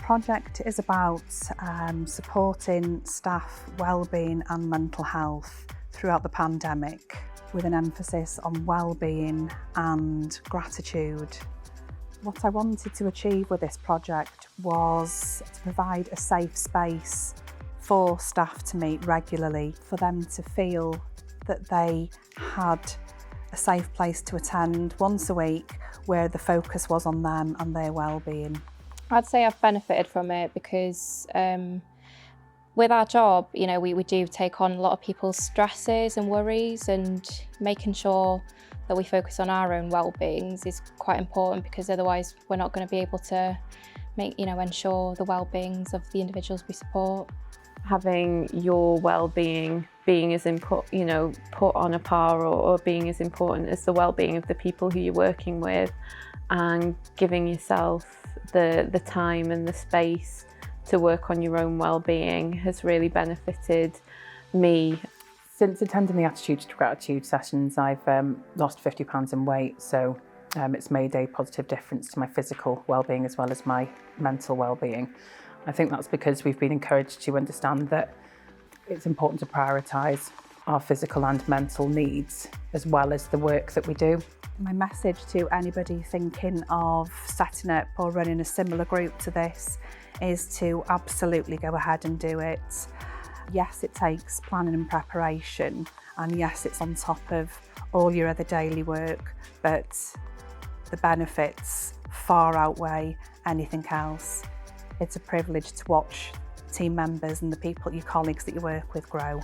project is about supporting staff wellbeing and mental health throughout the pandemic, with an emphasis on wellbeing and gratitude. What I wanted to achieve with this project was to provide a safe space for staff to meet regularly, for them to feel that they had a safe place to attend once a week where the focus was on them and their well-being. I'd say I've benefited from it because with our job, you know, we do take on a lot of people's stresses and worries, and making sure that we focus on our own well-beings is quite important, because otherwise we're not going to be able to ensure the well-beings of the individuals we support. Having your well-being being as put on a par or being as important as the well-being of the people who you're working with, and giving yourself the time and the space to work on your own well-being has really benefited me. Since attending the Attitude to Gratitude sessions, I've lost 50 pounds in weight, so it's made a positive difference to my physical well-being as well as my mental well-being. I think that's because we've been encouraged to understand that it's important to prioritise our physical and mental needs as well as the work that we do. My message to anybody thinking of setting up or running a similar group to this is to absolutely go ahead and do it. Yes, it takes planning and preparation, and yes, it's on top of all your other daily work, but the benefits far outweigh anything else. It's a privilege to watch team members and the people, your colleagues that you work with, grow.